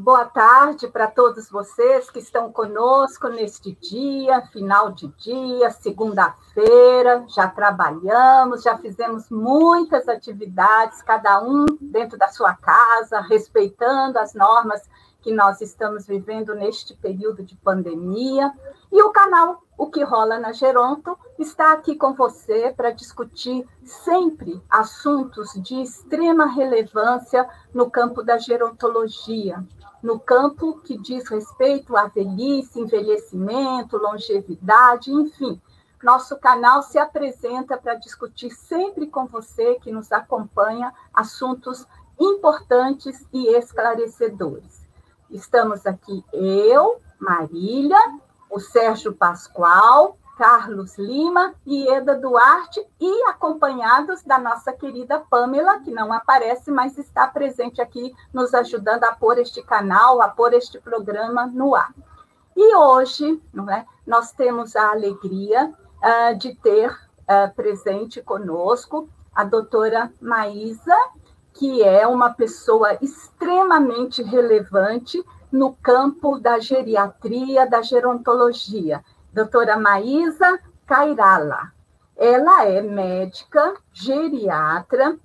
Boa tarde para todos vocês que estão conosco neste dia, final de dia, segunda-feira. Já trabalhamos, já fizemos muitas atividades, cada um dentro da sua casa, respeitando as normas que nós estamos vivendo neste período de pandemia. E o canal O que Rola na Geronto está aqui com você para discutir sempre assuntos de extrema relevância no campo da gerontologia, no campo que diz respeito à velhice, envelhecimento, longevidade, enfim. Nosso canal se apresenta para discutir sempre com você que nos acompanha assuntos importantes e esclarecedores. Estamos aqui eu, Marília, o Sérgio Pascoal, Carlos Lima e Eda Duarte, e acompanhados da nossa querida Pamela, que não aparece, mas está presente aqui, nos ajudando a pôr este canal, a pôr este programa no ar. E hoje, não é, nós temos a alegria de ter presente conosco a doutora Maísa, que é uma pessoa extremamente relevante no campo da geriatria, da gerontologia. Doutora Maísa Kairala. Ela é médica, geriatra,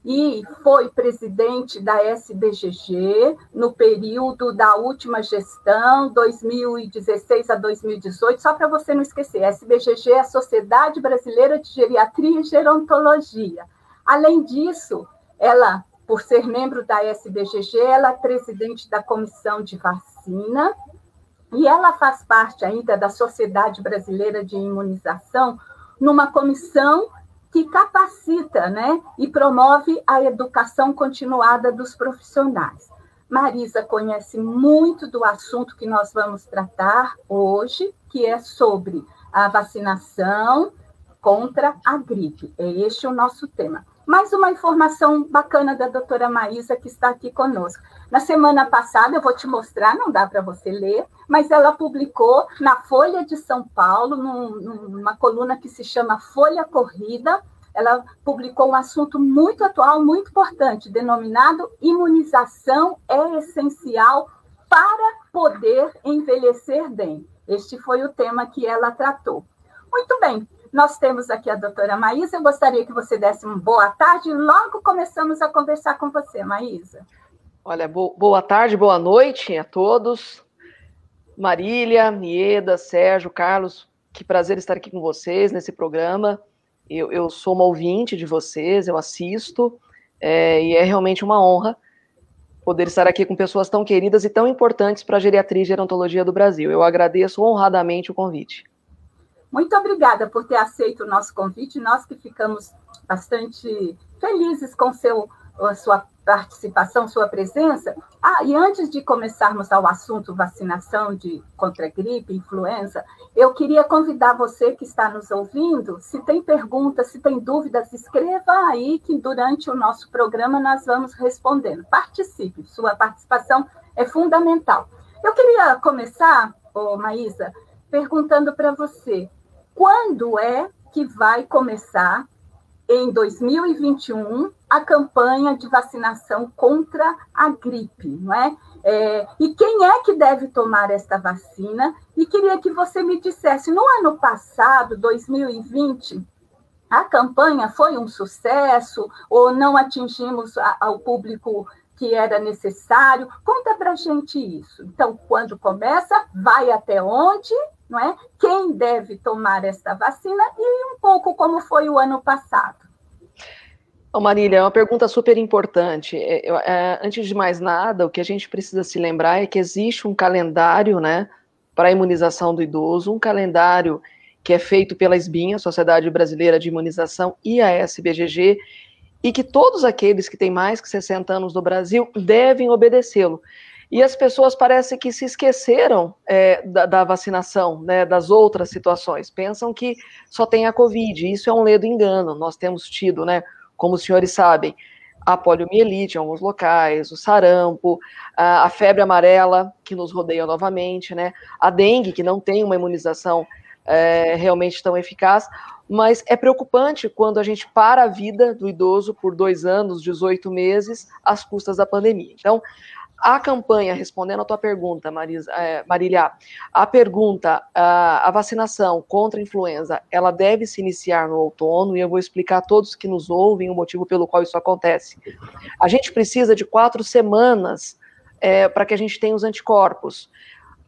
e foi presidente da SBGG no período da última gestão, 2016 a 2018, só para você não esquecer, SBGG é a Sociedade Brasileira de Geriatria e Gerontologia. Além disso, ela, por ser membro da SBGG, ela é presidente da Comissão de Vacina, e ela faz parte ainda da Sociedade Brasileira de Imunização, numa comissão que capacita, né, e promove a educação continuada dos profissionais. Marisa conhece muito do assunto que nós vamos tratar hoje, que é sobre a vacinação contra a gripe. É este o nosso tema. Mais uma informação bacana da doutora Maísa, que está aqui conosco. Na semana passada, eu vou te mostrar, não dá para você ler, mas ela publicou na Folha de São Paulo, numa coluna que se chama Folha Corrida, ela publicou um assunto muito atual, muito importante, denominado Imunização é essencial para poder envelhecer bem. Este foi o tema que ela tratou. Muito bem. Nós temos aqui a doutora Maísa, eu gostaria que você desse uma boa tarde e logo começamos a conversar com você, Maísa. Olha, boa tarde, boa noite a todos. Marília, Ieda, Sérgio, Carlos, que prazer estar aqui com vocês nesse programa. Eu sou uma ouvinte de vocês, eu assisto, e é realmente uma honra poder estar aqui com pessoas tão queridas e tão importantes para a geriatria e gerontologia do Brasil. Eu agradeço honradamente o convite. Muito obrigada por ter aceito o nosso convite. Nós que ficamos bastante felizes com a sua participação, sua presença. E antes de começarmos ao assunto vacinação contra a gripe, influenza, eu queria convidar você que está nos ouvindo, se tem perguntas, se tem dúvidas, escreva aí que durante o nosso programa nós vamos respondendo. Participe, sua participação é fundamental. Eu queria começar, Maísa, perguntando para você, quando é que vai começar, em 2021, a campanha de vacinação contra a gripe, não é? E quem é que deve tomar esta vacina? E queria que você me dissesse, no ano passado, 2020, a campanha foi um sucesso ou não atingimos ao público que era necessário? Conta para a gente isso. Então, quando começa, vai até onde, não é? Quem deve tomar esta vacina e um pouco como foi o ano passado. Marília, é uma pergunta super importante. Antes de mais nada, o que a gente precisa se lembrar é que existe um calendário, né, para a imunização do idoso, um calendário que é feito pela SBIM, a Sociedade Brasileira de Imunização, e a SBGG, e que todos aqueles que têm mais que 60 anos no Brasil devem obedecê-lo. E as pessoas parecem que se esqueceram da vacinação, né, das outras situações. Pensam que só tem a Covid, isso é um ledo engano. Nós temos tido, né, como os senhores sabem, a poliomielite em alguns locais, o sarampo, a febre amarela, que nos rodeia novamente, né, a dengue, que não tem uma imunização realmente tão eficaz, mas é preocupante quando a gente para a vida do idoso por 2 anos, 18 meses, às custas da pandemia. Então, A campanha, respondendo a tua pergunta, Marília, a pergunta, a vacinação contra a influenza, ela deve se iniciar no outono, e eu vou explicar a todos que nos ouvem o motivo pelo qual isso acontece. A gente precisa de 4 semanas para que a gente tenha os anticorpos.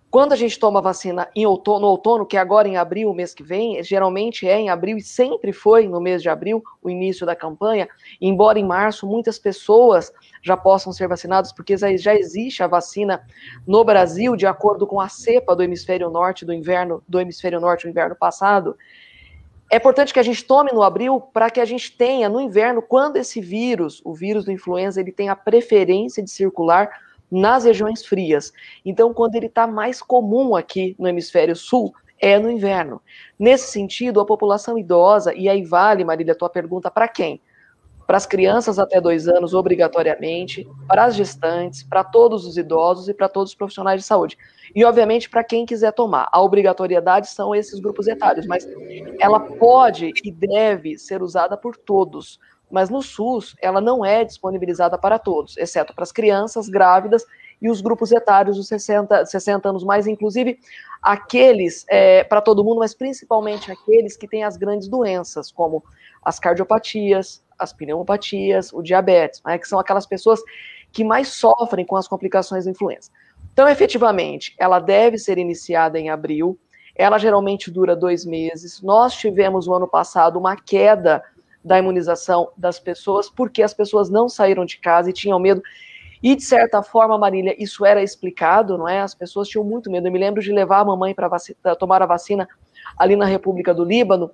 Quando a gente toma vacina no outono, que é agora em abril, o mês que vem, geralmente é em abril e sempre foi no mês de abril, o início da campanha, embora em março muitas pessoas já possam ser vacinadas, porque já existe a vacina no Brasil, de acordo com a cepa do hemisfério norte do inverno passado. É importante que a gente tome no abril para que a gente tenha no inverno, quando esse vírus, o vírus do influenza, ele tem a preferência de circular nas regiões frias. Então, quando ele está mais comum aqui no hemisfério sul, é no inverno. Nesse sentido, a população idosa, e aí vale, Marília, a tua pergunta, para quem? Para as crianças até 2 anos, obrigatoriamente, para as gestantes, para todos os idosos e para todos os profissionais de saúde. E, obviamente, para quem quiser tomar. A obrigatoriedade são esses grupos etários, mas ela pode e deve ser usada por todos. Mas no SUS, ela não é disponibilizada para todos, exceto para as crianças, grávidas e os grupos etários dos 60 anos mais, inclusive aqueles, para todo mundo, mas principalmente aqueles que têm as grandes doenças, como as cardiopatias, as pneumopatias, o diabetes, né, que são aquelas pessoas que mais sofrem com as complicações da influenza. Então, efetivamente, ela deve ser iniciada em abril, ela geralmente dura 2 meses. Nós tivemos no ano passado uma queda da imunização das pessoas, porque as pessoas não saíram de casa e tinham medo. E, de certa forma, Marília, isso era explicado, não é? As pessoas tinham muito medo. Eu me lembro de levar a mamãe para tomar a vacina ali na República do Líbano,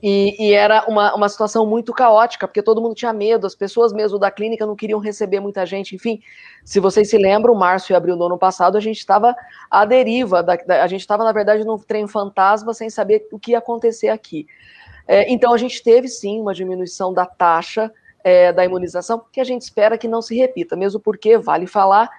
e era uma situação muito caótica, porque todo mundo tinha medo, as pessoas mesmo da clínica não queriam receber muita gente. Enfim, se vocês se lembram, março e abril do ano passado, a gente estava à deriva, a gente estava, na verdade, num trem fantasma, sem saber o que ia acontecer aqui. Então, a gente teve, sim, uma diminuição da taxa da imunização, que a gente espera que não se repita, mesmo porque vale falar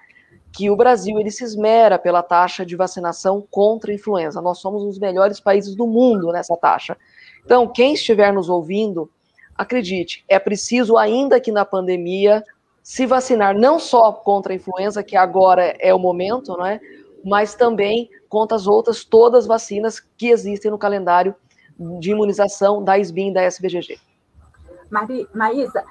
que o Brasil ele se esmera pela taxa de vacinação contra a influenza. Nós somos um dos melhores países do mundo nessa taxa. Então, quem estiver nos ouvindo, acredite, é preciso, ainda que na pandemia, se vacinar não só contra a influenza, que agora é o momento, não é? Mas também contra as outras, todas as vacinas que existem no calendário de imunização da SBIM e da SBGG. Maísa,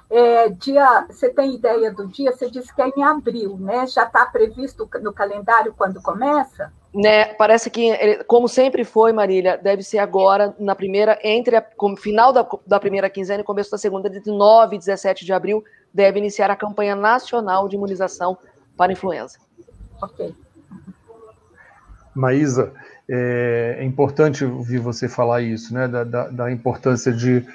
você tem ideia do dia? Você disse que é em abril, né? Já está previsto no calendário quando começa? Né, parece que, como sempre foi, Marília, deve ser agora, final da primeira quinzena e começo da segunda, de 9 e 17 de abril, deve iniciar a campanha nacional de imunização para influenza. Ok. Maísa, é importante ouvir você falar isso, né, da importância de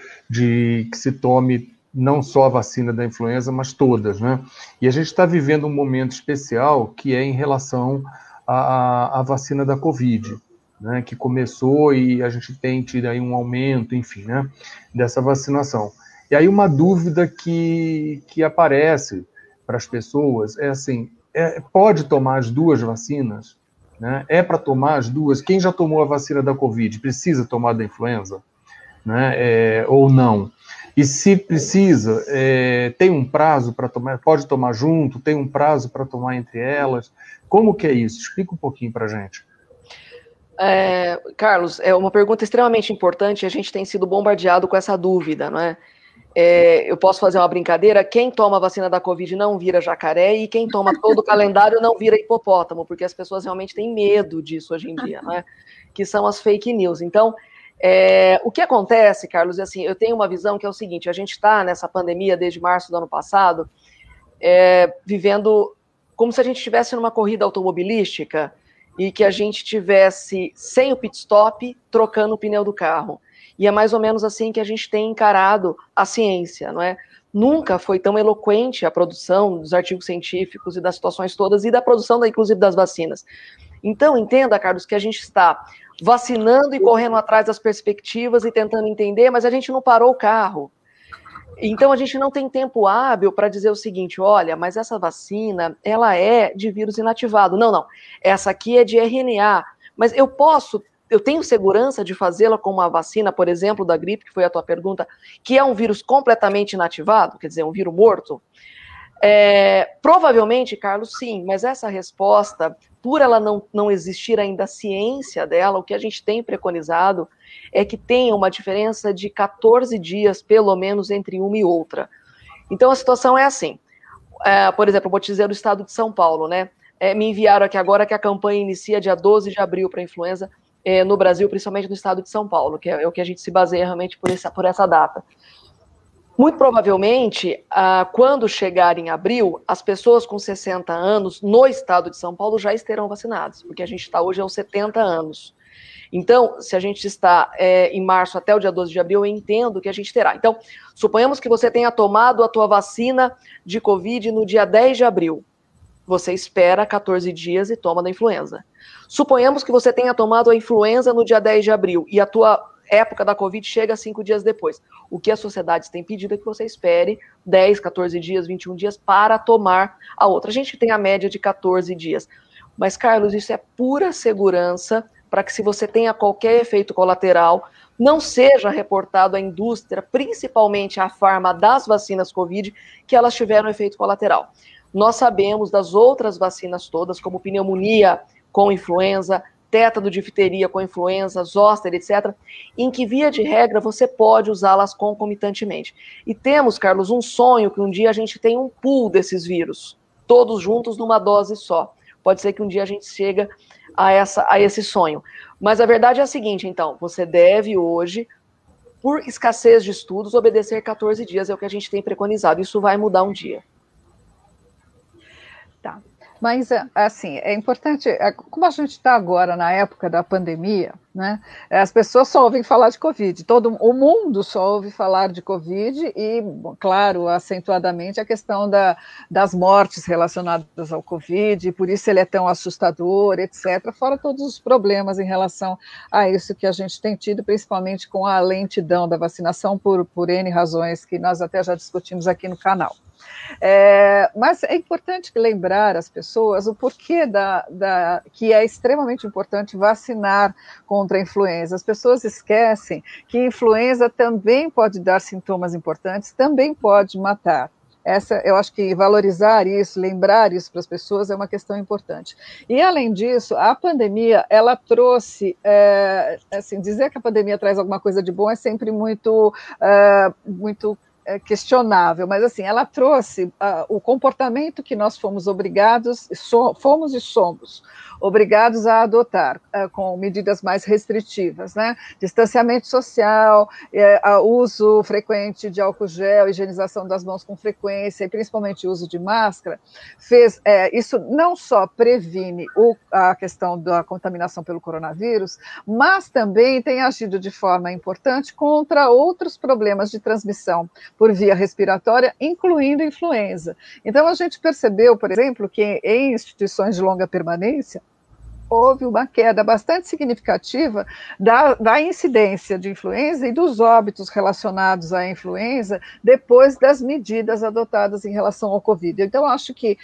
que se tome não só a vacina da influenza, mas todas, né? E a gente está vivendo um momento especial que é em relação à vacina da Covid, né, que começou e a gente tem tido aí um aumento, enfim, né, dessa vacinação. E aí uma dúvida que aparece para as pessoas é assim, pode tomar as 2 vacinas? Né? É para tomar as 2? Quem já tomou a vacina da Covid precisa tomar da influenza? Né? Ou não? E se precisa, tem um prazo para tomar? Pode tomar junto? Tem um prazo para tomar entre elas? Como que é isso? Explica um pouquinho para a gente. Carlos, é uma pergunta extremamente importante e a gente tem sido bombardeado com essa dúvida, não é? Eu posso fazer uma brincadeira, quem toma a vacina da Covid não vira jacaré e quem toma todo o calendário não vira hipopótamo, porque as pessoas realmente têm medo disso hoje em dia, não é? Que são as fake news. Então, o que acontece, Carlos, é assim, eu tenho uma visão que é o seguinte, a gente está nessa pandemia desde março do ano passado, vivendo como se a gente estivesse numa corrida automobilística e que a gente estivesse sem o pit stop, trocando o pneu do carro. E é mais ou menos assim que a gente tem encarado a ciência, não é? Nunca foi tão eloquente a produção dos artigos científicos e das situações todas, e da produção, inclusive, das vacinas. Então, entenda, Carlos, que a gente está vacinando e correndo atrás das perspectivas e tentando entender, mas a gente não parou o carro. Então, a gente não tem tempo hábil para dizer o seguinte, olha, mas essa vacina, ela é de vírus inativado. Não, essa aqui é de RNA, mas eu tenho segurança de fazê-la com uma vacina, por exemplo, da gripe, que foi a tua pergunta, que é um vírus completamente inativado, quer dizer, um vírus morto? Provavelmente, Carlos, sim, mas essa resposta, por ela não existir ainda a ciência dela, o que a gente tem preconizado é que tenha uma diferença de 14 dias, pelo menos, entre uma e outra. Então, a situação é assim. Por exemplo, eu vou te dizer do estado de São Paulo, né? Me enviaram aqui agora que a campanha inicia dia 12 de abril para a influenza no Brasil, principalmente no estado de São Paulo, que é o que a gente se baseia realmente por essa data. Muito provavelmente, quando chegar em abril, as pessoas com 60 anos no estado de São Paulo já estarão vacinadas, porque a gente está hoje aos 70 anos. Então, se a gente está em março até o dia 12 de abril, eu entendo que a gente terá. Então, suponhamos que você tenha tomado a tua vacina de Covid no dia 10 de abril. Você espera 14 dias e toma da influenza. Suponhamos que você tenha tomado a influenza no dia 10 de abril e a tua época da Covid chega 5 dias depois. O que as sociedades têm pedido é que você espere 10, 14 dias, 21 dias para tomar a outra. A gente tem a média de 14 dias. Mas, Carlos, isso é pura segurança para que, se você tenha qualquer efeito colateral, não seja reportado à indústria, principalmente à farma das vacinas Covid, que elas tiveram efeito colateral. Nós sabemos das outras vacinas todas, como pneumonia com influenza, tétano, difteria com influenza, zoster, etc., em que, via de regra, você pode usá-las concomitantemente. E temos, Carlos, um sonho que um dia a gente tem um pool desses vírus, todos juntos numa dose só. Pode ser que um dia a gente chegue a esse sonho. Mas a verdade é a seguinte, então, você deve hoje, por escassez de estudos, obedecer 14 dias, é o que a gente tem preconizado. Isso vai mudar um dia. Tá. Mas, assim, é importante, como a gente está agora na época da pandemia, né, as pessoas só ouvem falar de Covid, o mundo só ouve falar de Covid e, claro, acentuadamente a questão das mortes relacionadas ao Covid, e por isso ele é tão assustador, etc., fora todos os problemas em relação a isso que a gente tem tido, principalmente com a lentidão da vacinação por N razões que nós até já discutimos aqui no canal. Mas é importante lembrar às pessoas o porquê que é extremamente importante vacinar contra a influenza. As pessoas esquecem que a influenza também pode dar sintomas importantes, também pode matar. Eu acho que valorizar isso, lembrar isso para as pessoas é uma questão importante. E, além disso, a pandemia, ela trouxe, assim, dizer que a pandemia traz alguma coisa de bom é sempre muito questionável, mas assim, ela trouxe o comportamento que nós fomos obrigados, fomos e somos obrigados a adotar com medidas mais restritivas, né? Distanciamento social, uso frequente de álcool gel, higienização das mãos com frequência e principalmente o uso de máscara, isso não só previne a questão da contaminação pelo coronavírus, mas também tem agido de forma importante contra outros problemas de transmissão por via respiratória, incluindo influenza. Então, a gente percebeu, por exemplo, que em instituições de longa permanência, houve uma queda bastante significativa da incidência de influenza e dos óbitos relacionados à influenza depois das medidas adotadas em relação ao Covid. Então, acho que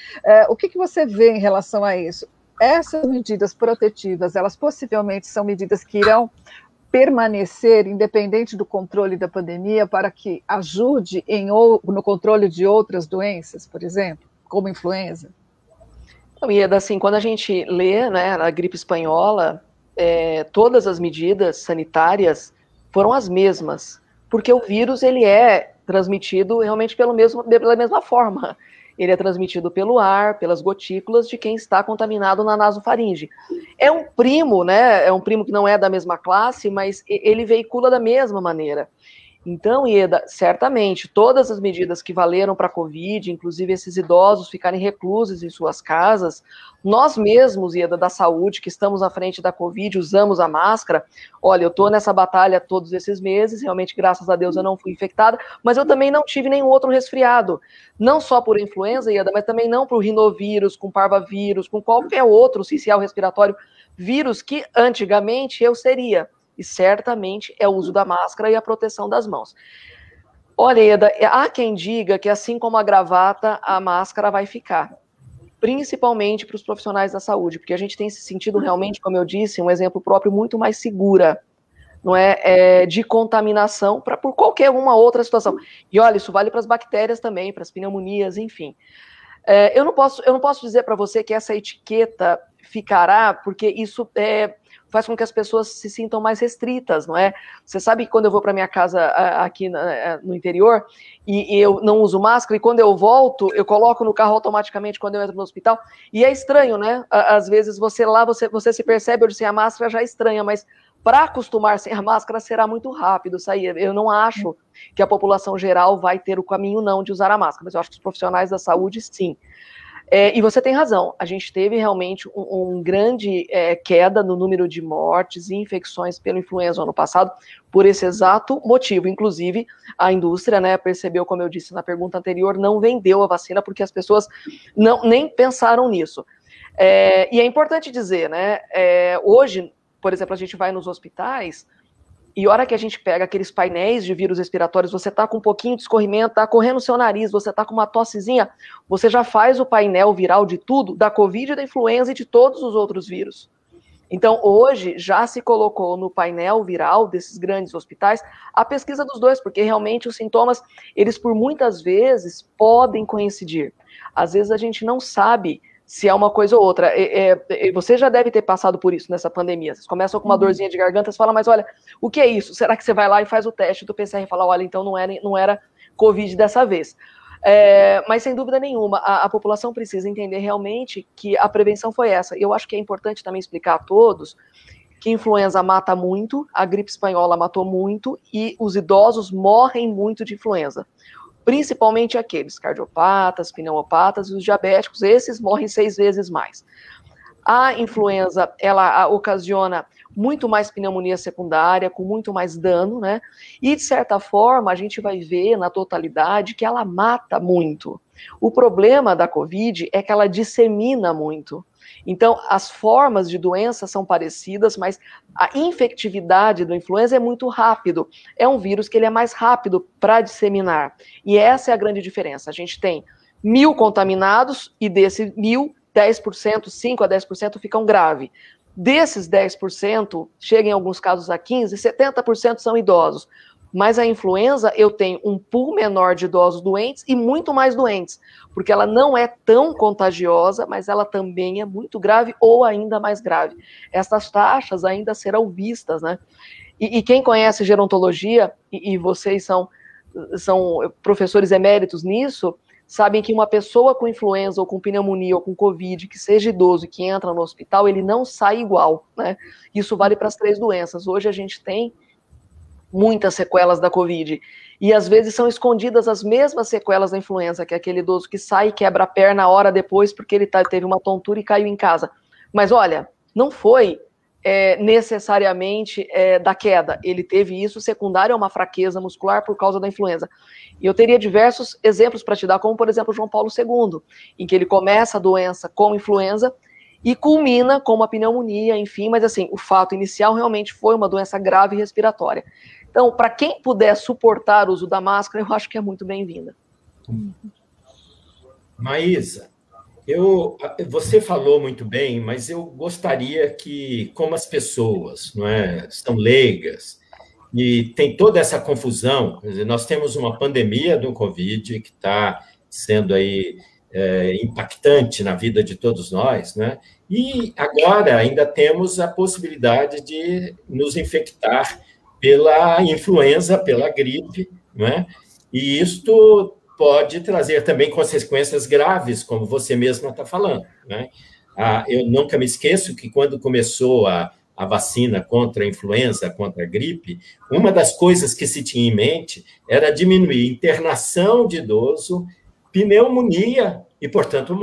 o que você vê em relação a isso? Essas medidas protetivas, elas possivelmente são medidas que irão permanecer independente do controle da pandemia para que ajude no controle de outras doenças, por exemplo, como influenza? Ieda, assim, quando a gente lê, né, a gripe espanhola, todas as medidas sanitárias foram as mesmas, porque o vírus ele é transmitido realmente pela mesma forma. Ele é transmitido pelo ar, pelas gotículas de quem está contaminado na nasofaringe. É um primo, né? É um primo que não é da mesma classe, mas ele veicula da mesma maneira. Então, Ieda, certamente, todas as medidas que valeram para a Covid, inclusive esses idosos ficarem reclusos em suas casas, nós mesmos, Ieda, da saúde, que estamos à frente da Covid, usamos a máscara. Olha, eu estou nessa batalha todos esses meses, realmente, graças a Deus, eu não fui infectada, mas eu também não tive nenhum outro resfriado. Não só por influenza, Ieda, mas também não por rinovírus, com parvavírus, com qualquer outro sincicial respiratório, vírus que antigamente eu seria. E certamente é o uso da máscara e a proteção das mãos. Olha, Ieda, há quem diga que assim como a gravata, a máscara vai ficar, principalmente para os profissionais da saúde, porque a gente tem se sentido realmente, como eu disse, um exemplo próprio muito mais segura. não é, de contaminação por qualquer uma outra situação. E olha, isso vale para as bactérias também, para as pneumonias, enfim. Eu não posso dizer para você que essa etiqueta ficará, porque isso faz com que as pessoas se sintam mais restritas, não é? Você sabe que quando eu vou para minha casa aqui no interior e eu não uso máscara, e quando eu volto, eu coloco no carro automaticamente quando eu entro no hospital, e é estranho, né? Às vezes você se percebe hoje sem a máscara, já é estranha, mas para acostumar sem a máscara será muito rápido sair. Eu não acho que a população geral vai ter o caminho não de usar a máscara, mas eu acho que os profissionais da saúde, sim. E você tem razão, a gente teve realmente um grande queda no número de mortes e infecções pela influenza no ano passado, por esse exato motivo. Inclusive, a indústria, né, percebeu, como eu disse na pergunta anterior, não vendeu a vacina porque as pessoas nem pensaram nisso. E é importante dizer, né, hoje, por exemplo, a gente vai nos hospitais, e a hora que a gente pega aqueles painéis de vírus respiratórios, você tá com um pouquinho de escorrimento, tá correndo o seu nariz, você tá com uma tossezinha, você já faz o painel viral de tudo, da Covid, da influenza e de todos os outros vírus. Então, hoje, já se colocou no painel viral desses grandes hospitais a pesquisa dos dois, porque realmente os sintomas, eles por muitas vezes podem coincidir. Às vezes a gente não sabe se é uma coisa ou outra. Você já deve ter passado por isso nessa pandemia. Vocês começam com uma dorzinha de garganta, você fala, mas olha, o que é isso? Será que você vai lá e faz o teste do PCR e fala, olha, então não era Covid dessa vez. Mas sem dúvida nenhuma, a população precisa entender realmente que a prevenção foi essa. Eu acho que é importante também explicar a todos que a influenza mata muito, a gripe espanhola matou muito e os idosos morrem muito de influenza. Principalmente aqueles cardiopatas, pneumopatas e os diabéticos, esses morrem 6 vezes mais. A influenza, ela ocasiona muito mais pneumonia secundária, com muito mais dano, né? E, de certa forma, a gente vai ver na totalidade que ela mata muito. O problema da Covid é que ela dissemina muito. Então, as formas de doença são parecidas, mas a infectividade do influenza é muito rápido. É um vírus que ele é mais rápido para disseminar. E essa é a grande diferença. A gente tem 1.000 contaminados e desse 1.000, 10%, 5 a 10% ficam graves. Desses 10%, chega em alguns casos a 15%, 70% são idosos. Mas a influenza, eu tenho um pool menor de idosos doentes e muito mais doentes, porque ela não é tão contagiosa, mas ela também é muito grave ou ainda mais grave. Essas taxas ainda serão vistas, né? E quem conhece gerontologia, e vocês são professores eméritos nisso, sabem que uma pessoa com influenza ou com pneumonia ou com Covid, que seja idoso e que entra no hospital, ele não sai igual, né? Isso vale para as 3 doenças. Hoje a gente tem muitas sequelas da Covid, e às vezes são escondidas as mesmas sequelas da influenza, que é aquele idoso que sai e quebra a perna a hora depois porque ele teve uma tontura e caiu em casa. Mas olha, não foi necessariamente da queda, ele teve isso secundário a uma fraqueza muscular por causa da influenza. E eu teria diversos exemplos para te dar, como por exemplo João Paulo II, em que ele começa a doença com influenza e culmina com uma pneumonia, enfim, mas assim, o fato inicial realmente foi uma doença grave respiratória. Então, para quem puder suportar o uso da máscara, eu acho que é muito bem-vinda. Maísa, você falou muito bem, mas eu gostaria que, como as pessoas estão leigas e tem toda essa confusão, quer dizer, nós temos uma pandemia do Covid que está sendo aí impactante na vida de todos nós, né? E agora ainda temos a possibilidade de nos infectar pela influenza, pela gripe, né? E isto pode trazer também consequências graves, como você mesma está falando, né? Eu nunca me esqueço que quando começou a vacina contra a influenza, contra a gripe, uma das coisas que se tinha em mente era diminuir internação de idoso, pneumonia e, portanto,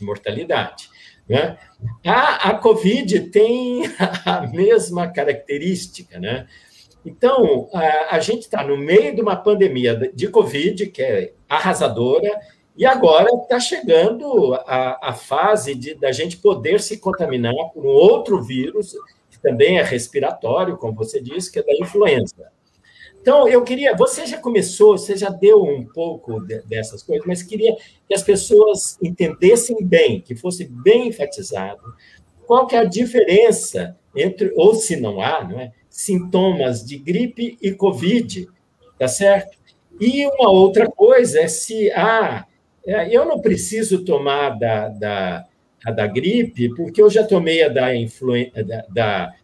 mortalidade. Né? A Covid tem a mesma característica, né? Então, a gente está no meio de uma pandemia de Covid, que é arrasadora, e agora está chegando a fase da gente poder se contaminar por um outro vírus, que também é respiratório, como você disse, que é da influenza. Então, eu queria... Você já deu um pouco dessas coisas, mas queria que as pessoas entendessem bem, que fosse bem enfatizado, qual que é a diferença entre, ou se não há, sintomas de gripe e Covid, tá certo? E uma outra coisa é se eu não preciso tomar da gripe, porque eu já tomei a da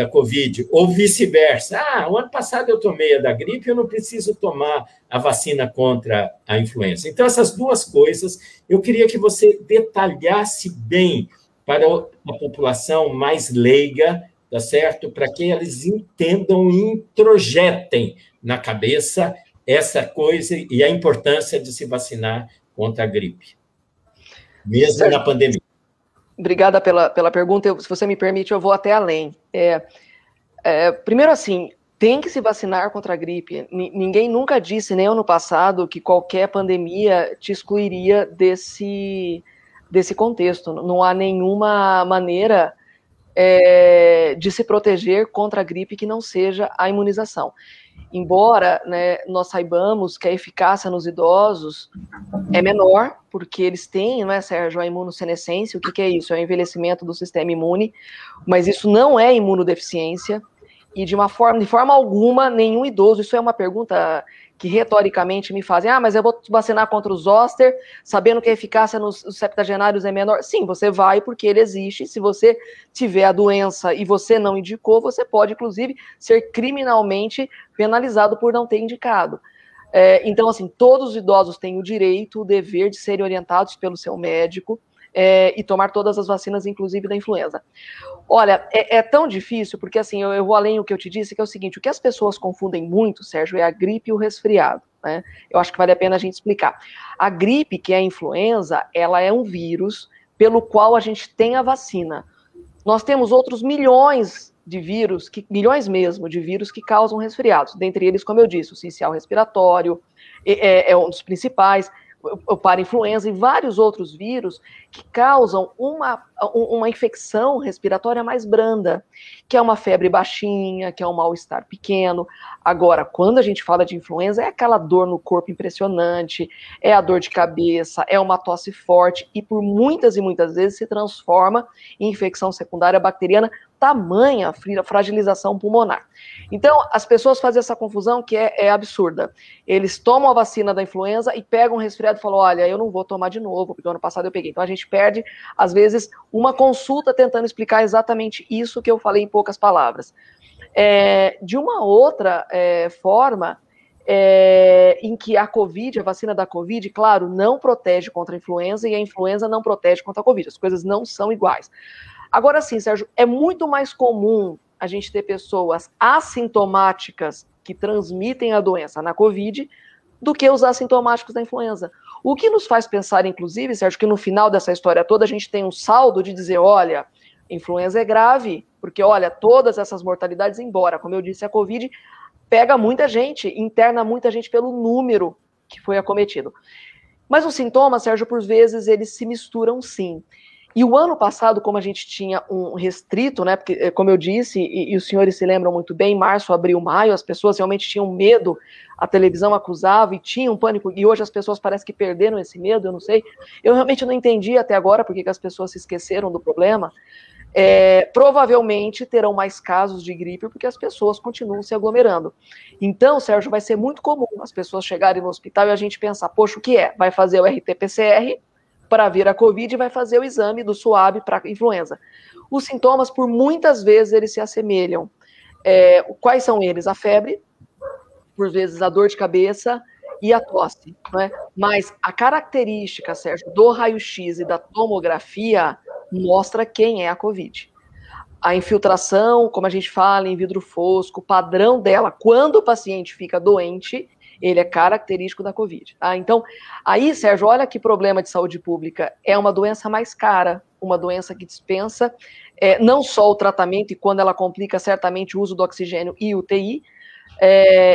Covid, ou vice-versa. O ano passado eu tomei a da gripe, eu não preciso tomar a vacina contra a influenza. Então, essas duas coisas, eu queria que você detalhasse bem para a população mais leiga, tá certo? Para que eles entendam e introjetem na cabeça essa coisa e a importância de se vacinar contra a gripe, mesmo na pandemia. Obrigada pela pergunta. Se você me permite, eu vou até além. Primeiro, assim, tem que se vacinar contra a gripe. Ninguém nunca disse, nem ano passado, que qualquer pandemia te excluiria desse contexto. Não há nenhuma maneira de se proteger contra a gripe que não seja a imunização. Embora, né, nós saibamos que a eficácia nos idosos é menor, porque eles têm, não é, Sérgio, a imunossenescência. O que é isso? É o envelhecimento do sistema imune, mas isso não é imunodeficiência, e de forma alguma, nenhum idoso, isso é uma pergunta que retoricamente me fazem, mas eu vou vacinar contra o zoster, sabendo que a eficácia nos septagenários é menor. Sim, você vai, porque ele existe. Se você tiver a doença e você não indicou, você pode, inclusive, ser criminalmente penalizado por não ter indicado. Então, assim, todos os idosos têm o direito, o dever de serem orientados pelo seu médico e tomar todas as vacinas, inclusive da influenza. Olha, é tão difícil, porque assim, eu vou além do que eu te disse, que é o seguinte: o que as pessoas confundem muito, Sérgio, é a gripe e o resfriado, né? Eu acho que vale a pena a gente explicar. A gripe, que é a influenza, ela é um vírus pelo qual a gente tem a vacina. Nós temos outros milhões de vírus, milhões mesmo de vírus que causam resfriados, dentre eles, como eu disse, o sincicial respiratório é um dos principais, o parainfluenza e vários outros vírus que causam uma infecção respiratória mais branda, que é uma febre baixinha, que é um mal-estar pequeno. Agora, quando a gente fala de influenza, é aquela dor no corpo impressionante, é a dor de cabeça, é uma tosse forte, e por muitas e muitas vezes se transforma em infecção secundária bacteriana, tamanha fragilização pulmonar. Então, as pessoas fazem essa confusão que é absurda. Eles tomam a vacina da influenza e pegam um resfriado e falam, olha, eu não vou tomar de novo, porque ano passado eu peguei. Então, a gente perde, às vezes, uma consulta tentando explicar exatamente isso que eu falei em poucas palavras. De uma outra forma, em que a Covid, a vacina da Covid, claro, não protege contra a influenza e a influenza não protege contra a Covid. As coisas não são iguais. Agora sim, Sérgio, é muito mais comum a gente ter pessoas assintomáticas que transmitem a doença na Covid do que os assintomáticos da influenza. O que nos faz pensar, inclusive, Sérgio, que no final dessa história toda a gente tem um saldo de dizer, olha, influenza é grave, porque, olha, todas essas mortalidades, embora, como eu disse, a Covid pega muita gente, interna muita gente pelo número que foi acometido. Mas os sintomas, Sérgio, por vezes, eles se misturam sim. E o ano passado, como a gente tinha um restrito, né, porque, como eu disse, e os senhores se lembram muito bem, março, abril, maio, as pessoas realmente tinham medo, a televisão acusava e tinha um pânico, e hoje as pessoas parecem que perderam esse medo, eu não sei. Eu realmente não entendi até agora porque que as pessoas se esqueceram do problema. Provavelmente terão mais casos de gripe porque as pessoas continuam se aglomerando. Então, Sérgio, vai ser muito comum as pessoas chegarem no hospital e a gente pensar, poxa, o que é? Vai fazer o RT-PCR para ver a Covid e vai fazer o exame do SUAB para influenza. Os sintomas, por muitas vezes, eles se assemelham. Quais são eles? A febre, por vezes a dor de cabeça e a tosse, né? Mas a característica, Sérgio, do raio-x e da tomografia mostra quem é a Covid. A infiltração, como a gente fala, em vidro fosco, o padrão dela, quando o paciente fica doente, ele é característico da Covid. Tá? Então, aí, Sérgio, olha que problema de saúde pública. É uma doença mais cara, uma doença que dispensa não só o tratamento, e quando ela complica, certamente o uso do oxigênio e UTI,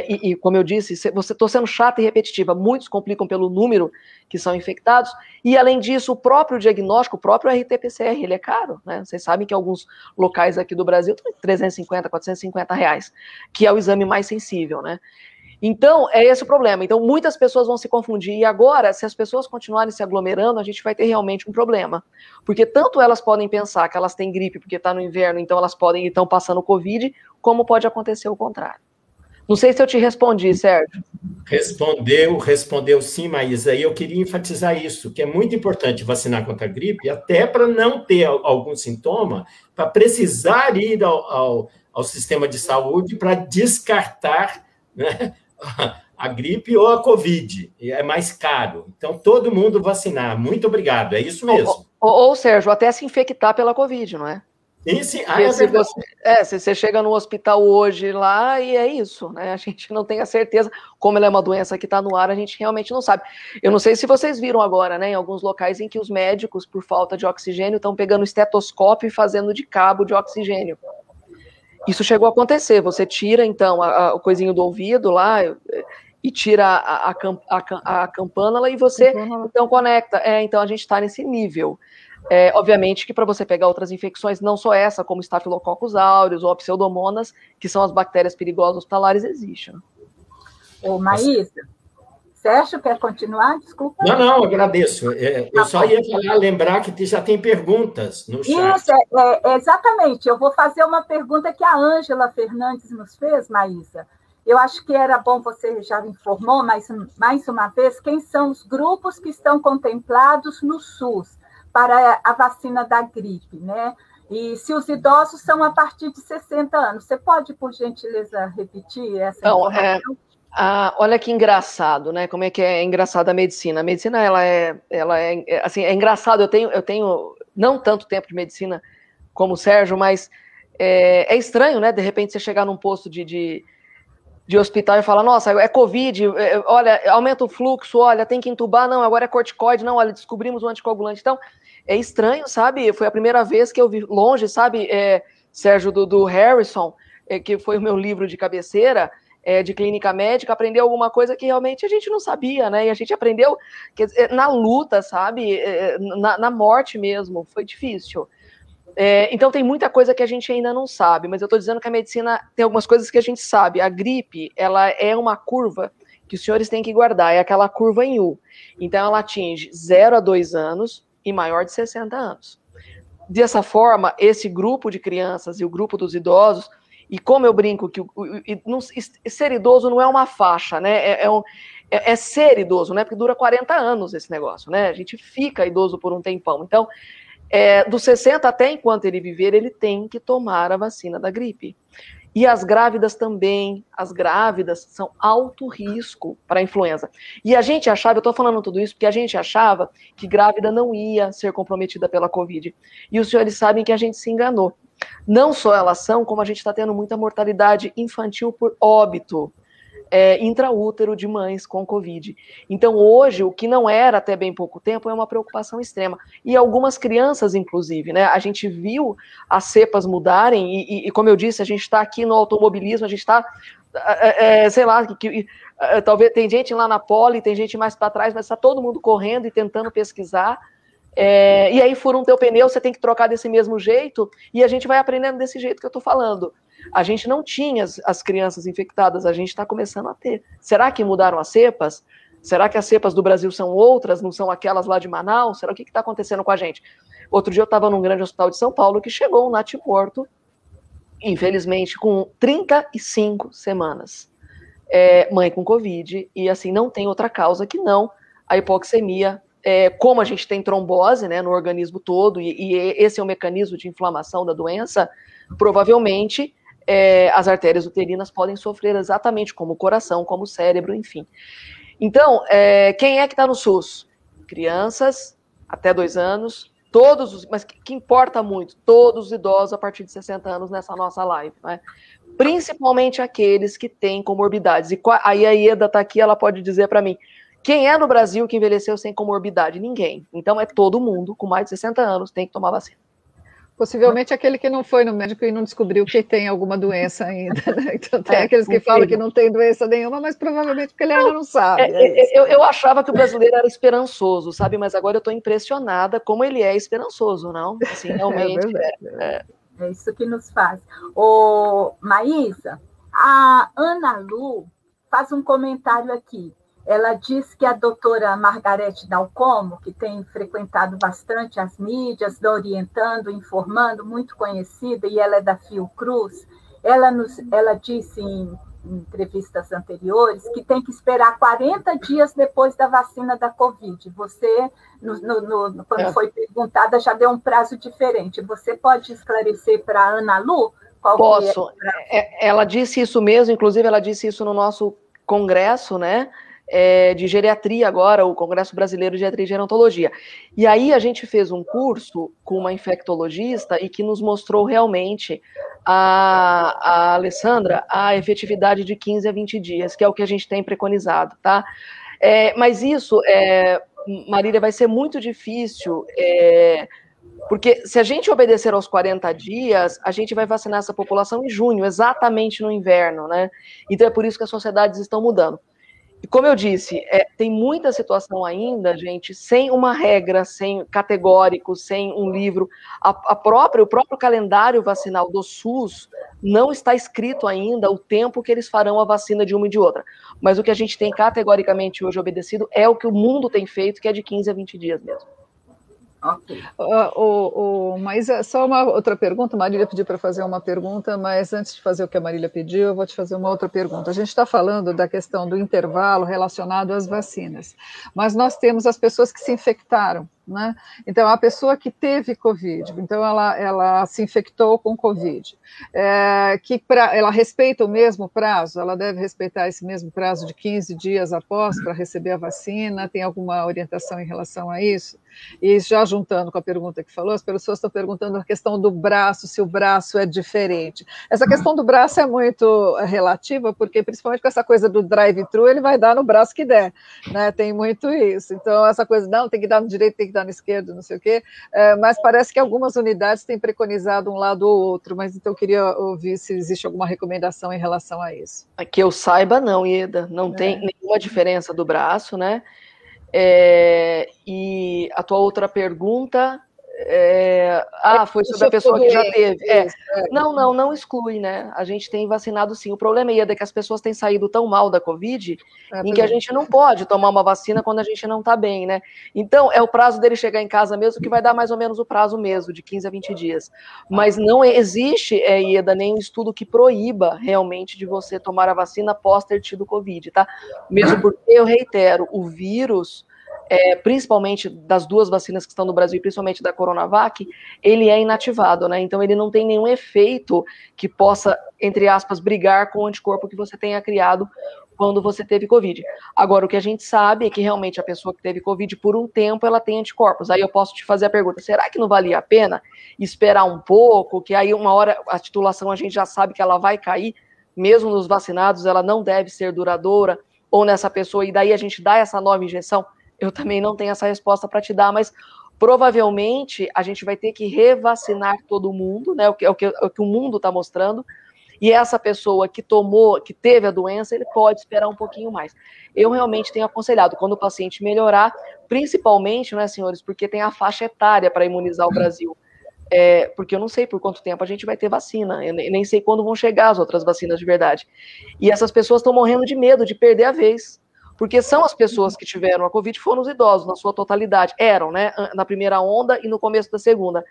e como eu disse, estou sendo chata e repetitiva, muitos complicam pelo número que são infectados, e além disso, o próprio diagnóstico, o próprio RT-PCR, ele é caro, né? Vocês sabem que alguns locais aqui do Brasil estão em 350, 450 reais, que é o exame mais sensível, né? Então, é esse o problema. Então, muitas pessoas vão se confundir. E agora, se as pessoas continuarem se aglomerando, a gente vai ter realmente um problema. Porque tanto elas podem pensar que elas têm gripe porque está no inverno, então elas podem estão passando Covid, como pode acontecer o contrário. Não sei se eu te respondi, Sérgio. Respondeu sim, Maísa. E eu queria enfatizar isso, que é muito importante vacinar contra a gripe, até para não ter algum sintoma, para precisar ir ao sistema de saúde para descartar, né, a gripe ou a Covid. É mais caro. Então, todo mundo vacinar. Muito obrigado. É isso mesmo. Ou Sérgio, até se infectar pela Covid, não é? Sim. Se você chega no hospital hoje lá, e é isso, né? A gente não tem a certeza, como ela é uma doença que está no ar, a gente realmente não sabe. Eu não sei se vocês viram agora, né, em alguns locais em que os médicos, por falta de oxigênio, estão pegando estetoscópio e fazendo de cabo de oxigênio. Isso chegou a acontecer. Você tira, então, o coisinho do ouvido lá e tira a campânula e você, então, conecta. Então, a gente está nesse nível. Obviamente que para você pegar outras infecções, não só essa, como Staphylococcus aureus ou a Pseudomonas, que são as bactérias perigosas hospitalares, existe. Né? Ô, Maísa, Sérgio, quer continuar? Desculpa. Não, agradeço. Eu só ia lembrar que já tem perguntas no chat. Isso, exatamente. Eu vou fazer uma pergunta que a Ângela Fernandes nos fez, Maísa. Eu acho que era bom, você já informou, mas mais uma vez, quem são os grupos que estão contemplados no SUS para a vacina da gripe, né? E se os idosos são a partir de 60 anos. Você pode, por gentileza, repetir essa informação? Olha que engraçado, né? Como é que é engraçada a medicina? A medicina, ela é assim, é engraçado. Eu tenho não tanto tempo de medicina como o Sérgio, mas é estranho, né? De repente você chegar num posto de hospital e falar, nossa, é Covid, olha, aumenta o fluxo, olha, tem que entubar, não, agora é corticoide, não, olha, descobrimos um anticoagulante. Então, é estranho, sabe? Foi a primeira vez que eu vi longe, sabe, Sérgio, do Harrison, que foi o meu livro de cabeceira, de clínica médica, aprender alguma coisa que realmente a gente não sabia, né? E a gente aprendeu na luta, sabe? Na morte mesmo, foi difícil. Então tem muita coisa que a gente ainda não sabe, mas eu estou dizendo que a medicina tem algumas coisas que a gente sabe. A gripe, ela é uma curva que os senhores têm que guardar, é aquela curva em U. Então ela atinge 0 a 2 anos e maior de 60 anos. Dessa forma, esse grupo de crianças e o grupo dos idosos, e como eu brinco que ser idoso não é uma faixa, né? É ser idoso, né? Porque dura 40 anos esse negócio, né? A gente fica idoso por um tempão. Então, dos 60 até enquanto ele viver, ele tem que tomar a vacina da gripe. E as grávidas também, as grávidas são alto risco para a influenza. E a gente achava, eu estou falando tudo isso porque a gente achava que grávida não ia ser comprometida pela Covid. E os senhores sabem que a gente se enganou. Não só elas são, como a gente está tendo muita mortalidade infantil por óbito intraútero de mães com Covid. Então, hoje, o que não era até bem pouco tempo é uma preocupação extrema. E algumas crianças, inclusive, né? A gente viu as cepas mudarem e como eu disse, a gente está aqui no automobilismo, a gente está, sei lá, talvez tem gente lá na pole, tem gente mais para trás, mas está todo mundo correndo e tentando pesquisar. E aí fura um teu pneu, você tem que trocar desse mesmo jeito, e a gente vai aprendendo desse jeito que eu estou falando. A gente não tinha as crianças infectadas, a gente está começando a ter. Será que mudaram as cepas? Será que as cepas do Brasil são outras, não são aquelas lá de Manaus? Será o que está acontecendo com a gente? Outro dia eu estava num grande hospital de São Paulo que chegou um natimorto, infelizmente, com 35 semanas. Mãe com Covid, e assim, não tem outra causa que não a hipoxemia. Como a gente tem trombose, né, no organismo todo, e esse é o mecanismo de inflamação da doença, provavelmente as artérias uterinas podem sofrer exatamente como o coração, como o cérebro, enfim. Então, quem é que está no SUS? Crianças até 2 anos, mas que importa muito, todos os idosos a partir de 60 anos nessa nossa live, né? Principalmente aqueles que têm comorbidades. E aí a Ieda está aqui, ela pode dizer para mim, quem é no Brasil que envelheceu sem comorbidade? Ninguém. Então é todo mundo com mais de 60 anos tem que tomar vacina. Possivelmente aquele que não foi no médico e não descobriu que tem alguma doença ainda, né? Então tem aqueles que falam que não tem doença nenhuma, mas provavelmente porque ele ainda não sabe. Eu achava que o brasileiro era esperançoso, sabe? Mas agora eu estou impressionada como ele é esperançoso, não? Assim, realmente. É isso que nos faz. Maísa, a Ana Lu faz um comentário aqui. Ela diz que a doutora Margarete Dalcomo, que tem frequentado bastante as mídias, orientando, informando, muito conhecida, e ela é da Fiocruz, ela disse em entrevistas anteriores que tem que esperar 40 dias depois da vacina da Covid. Você, quando foi perguntada, já deu um prazo diferente. Você pode esclarecer para a Ana Lu? Posso. Ela disse isso mesmo, inclusive ela disse isso no nosso congresso, né? De geriatria agora, o Congresso Brasileiro de Geriatria e Gerontologia. E aí a gente fez um curso com uma infectologista e que nos mostrou realmente a Alessandra a efetividade de 15 a 20 dias, que é o que a gente tem preconizado, tá? Mas isso, Marília, vai ser muito difícil, porque se a gente obedecer aos 40 dias, a gente vai vacinar essa população em junho, exatamente no inverno, né? Então é por isso que as sociedades estão mudando. E como eu disse, tem muita situação ainda, gente, sem uma regra, sem categórico, sem um livro. O próprio calendário vacinal do SUS não está escrito ainda o tempo que eles farão a vacina de uma e de outra. Mas o que a gente tem categoricamente hoje obedecido é o que o mundo tem feito, que é de 15 a 20 dias mesmo. Okay. Mas só uma outra pergunta, a Marília pediu para fazer uma pergunta, mas antes de fazer o que a Marília pediu, eu vou te fazer uma outra pergunta. A gente está falando da questão do intervalo relacionado às vacinas, mas nós temos as pessoas que se infectaram, né? Então, a pessoa que teve Covid, então ela se infectou com Covid, ela respeita o mesmo prazo, ela deve respeitar esse mesmo prazo de 15 dias após para receber a vacina, tem alguma orientação em relação a isso? E já juntando com a pergunta que falou, as pessoas estão perguntando a questão do braço, se o braço é diferente. Essa questão do braço é muito relativa, porque principalmente com essa coisa do drive-thru, ele vai dar no braço que der, né? Tem muito isso. Então, essa coisa, não, tem que dar no direito, tem que dar no esquerdo, não sei o quê, mas parece que algumas unidades têm preconizado um lado ou outro, mas então eu queria ouvir se existe alguma recomendação em relação a isso. Que eu saiba, não, Ieda, não tem nenhuma diferença do braço, né? E a tua outra pergunta foi sobre a pessoa que já teve. Não exclui, né? A gente tem vacinado sim. O problema é que as pessoas têm saído tão mal da Covid em que a gente não pode tomar uma vacina quando a gente não está bem, né? Então, é o prazo dele chegar em casa mesmo que vai dar mais ou menos o prazo mesmo, de 15 a 20 dias. Mas não existe, Ieda, nenhum estudo que proíba realmente de você tomar a vacina após ter tido Covid, tá? Mesmo porque, eu reitero, o vírus, principalmente das duas vacinas que estão no Brasil, principalmente da Coronavac, ele é inativado, né? Então ele não tem nenhum efeito que possa, entre aspas, brigar com o anticorpo que você tenha criado quando você teve Covid. Agora, o que a gente sabe é que realmente a pessoa que teve Covid por um tempo, ela tem anticorpos. Aí eu posso te fazer a pergunta, será que não valia a pena esperar um pouco, que aí uma hora a titulação a gente já sabe que ela vai cair, mesmo nos vacinados, ela não deve ser duradoura, ou nessa pessoa, e daí a gente dá essa nova injeção? Eu também não tenho essa resposta para te dar, mas provavelmente a gente vai ter que revacinar todo mundo, né? O que o mundo está mostrando. E essa pessoa que teve a doença, ele pode esperar um pouquinho mais. Eu realmente tenho aconselhado, quando o paciente melhorar, principalmente, né, senhores, porque tem a faixa etária para imunizar o Brasil. Porque eu não sei por quanto tempo a gente vai ter vacina, eu nem sei quando vão chegar as outras vacinas de verdade. E essas pessoas estão morrendo de medo de perder a vez. Porque são as pessoas que tiveram a Covid, foram os idosos, na sua totalidade. Eram, né? Na primeira onda e no começo da segunda.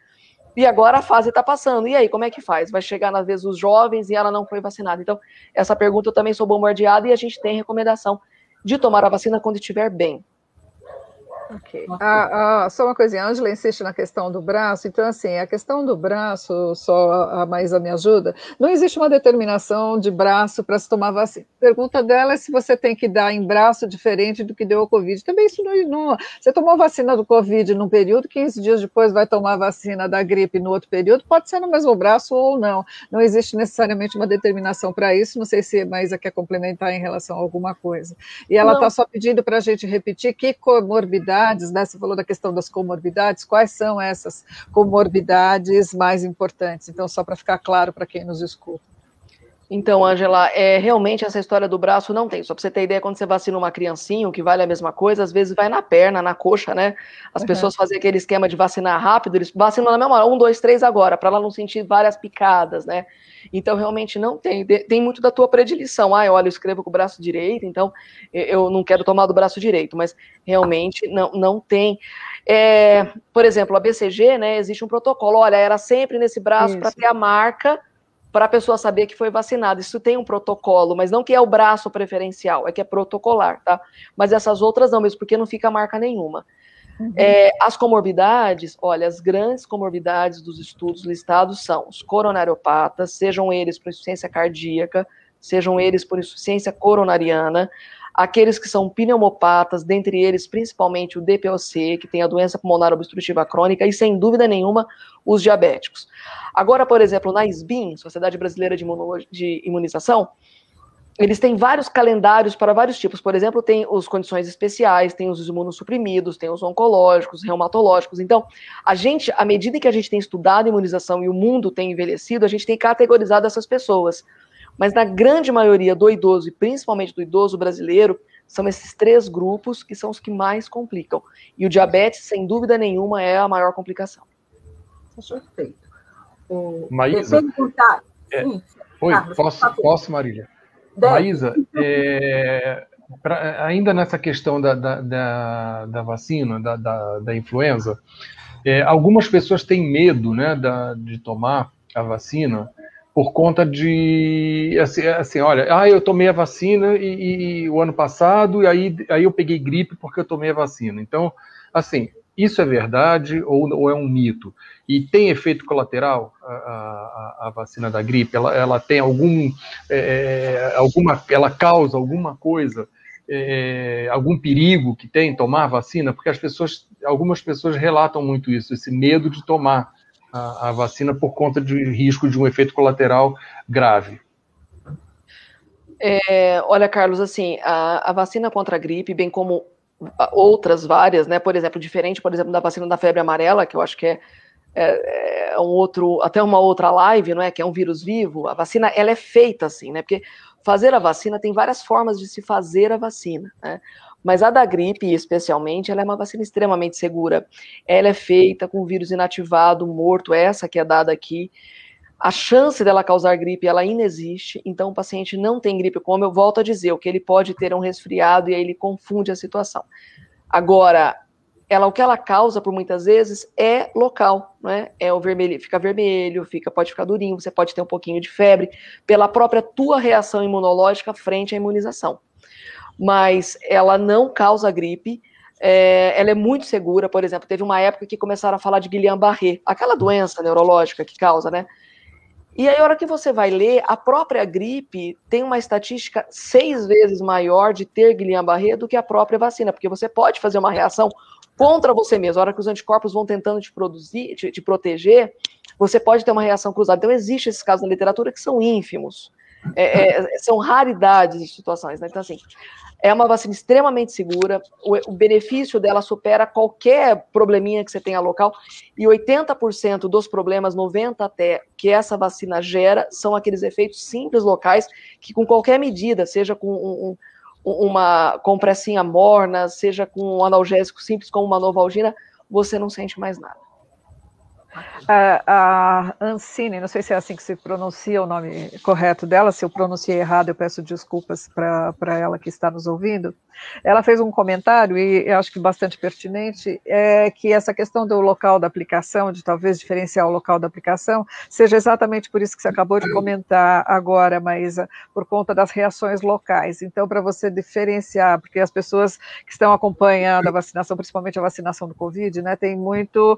E agora a fase está passando. E aí, como é que faz? Vai chegar, às vezes, os jovens e ela não foi vacinada. Então, essa pergunta eu também sou bombardeada e a gente tem recomendação de tomar a vacina quando estiver bem. Ok. Só uma coisinha, a Ângela insiste na questão do braço, então assim, a questão do braço, só a Maísa me ajuda, não existe uma determinação de braço para se tomar vacina. A pergunta dela é se você tem que dar em braço diferente do que deu o Covid. Também isso não você tomou vacina do Covid num período, 15 dias depois vai tomar vacina da gripe no outro período, pode ser no mesmo braço ou não. Não existe necessariamente uma determinação para isso, não sei se a Maísa quer complementar em relação a alguma coisa. E ela está só pedindo para a gente repetir que comorbidade, né? Você falou da questão das comorbidades, quais são essas comorbidades mais importantes? Então, só para ficar claro para quem nos escuta. Então, Ângela, realmente essa história do braço não tem. Só para você ter ideia, quando você vacina uma criancinha, o que vale a mesma coisa, às vezes vai na perna, na coxa, né? As pessoas fazem aquele esquema de vacinar rápido, eles vacinam na mesma hora, 1, 2, 3 agora, para ela não sentir várias picadas, né? Então, realmente não tem. Tem muito da tua predileção. Olha, eu escrevo com o braço direito, então eu não quero tomar do braço direito, mas realmente não tem. Por exemplo, a BCG, né, existe um protocolo. Olha, era sempre nesse braço para ter a marca, para a pessoa saber que foi vacinada. Isso tem um protocolo, mas não que é o braço preferencial, é que é protocolar, tá? Mas essas outras não, mesmo porque não fica marca nenhuma. As comorbidades, olha, as grandes comorbidades dos estudos listados são os coronariopatas, sejam eles por insuficiência cardíaca, sejam eles por insuficiência coronariana, aqueles que são pneumopatas, dentre eles principalmente o DPOC, que tem a doença pulmonar obstrutiva crônica, e sem dúvida nenhuma os diabéticos. Agora, por exemplo, na SBIM, Sociedade Brasileira de Imunização, eles têm vários calendários para vários tipos. Por exemplo, tem as condições especiais, tem os imunossuprimidos, tem os oncológicos, reumatológicos. Então, à medida que a gente tem estudado imunização e o mundo tem envelhecido, a gente tem categorizado essas pessoas. Mas na grande maioria do idoso, e principalmente do idoso brasileiro, são esses 3 grupos que são os que mais complicam. E o diabetes, sem dúvida nenhuma, é a maior complicação. Perfeito. Maísa? Oi, posso, Marília? Maísa, ainda nessa questão da vacina, da influenza, algumas pessoas têm medo, né, de tomar a vacina por conta de, assim, olha, eu tomei a vacina e o ano passado, e aí eu peguei gripe porque eu tomei a vacina. Então, assim, isso é verdade ou é um mito? E tem efeito colateral a vacina da gripe? Ela tem ela causa alguma coisa, algum perigo que tem tomar vacina? Porque algumas pessoas relatam muito isso, esse medo de tomar a vacina por conta de risco de um efeito colateral grave. Olha, Carlos, assim, a vacina contra a gripe, bem como outras várias, né, por exemplo, diferente, por exemplo, da vacina da febre amarela, que eu acho que até uma outra live, não é, que é um vírus vivo, a vacina, ela é feita assim, né, porque fazer a vacina, tem várias formas de se fazer a vacina, né, mas a da gripe, especialmente, ela é uma vacina extremamente segura, ela é feita com vírus inativado, morto, essa que é dada aqui, a chance dela causar gripe, ela inexiste, então o paciente não tem gripe, como eu volto a dizer, o que ele pode ter é um resfriado e aí ele confunde a situação. Agora, o que ela causa, por muitas vezes, é local, né? O vermelho, fica vermelho, pode ficar durinho, você pode ter um pouquinho de febre, pela própria tua reação imunológica frente à imunização. Mas ela não causa gripe, ela é muito segura, por exemplo, teve uma época que começaram a falar de Guillain-Barré, aquela doença neurológica que causa, né? E aí, a hora que você vai ler, a própria gripe tem uma estatística 6 vezes maior de ter Guillain-Barré do que a própria vacina, porque você pode fazer uma reação contra você mesmo. A hora que os anticorpos vão tentando te proteger, você pode ter uma reação cruzada. Então, existem esses casos na literatura que são ínfimos. São raridades de situações, né? Então, assim, é uma vacina extremamente segura, o benefício dela supera qualquer probleminha que você tenha local, e 80% dos problemas, 90% até, que essa vacina gera, são aqueles efeitos simples locais, que com qualquer medida, seja com uma compressinha morna, seja com um analgésico simples como uma Novalgina, você não sente mais nada. A Ancine, não sei se é assim que se pronuncia o nome correto dela, se eu pronunciei errado, eu peço desculpas para ela que está nos ouvindo. Ela fez um comentário, e eu acho que bastante pertinente, que essa questão do local da aplicação, de talvez diferenciar o local da aplicação, seja exatamente por isso que você acabou de comentar agora, Maísa, por conta das reações locais. Então, para você diferenciar, porque as pessoas que estão acompanhando a vacinação, principalmente a vacinação do Covid, né, tem muito,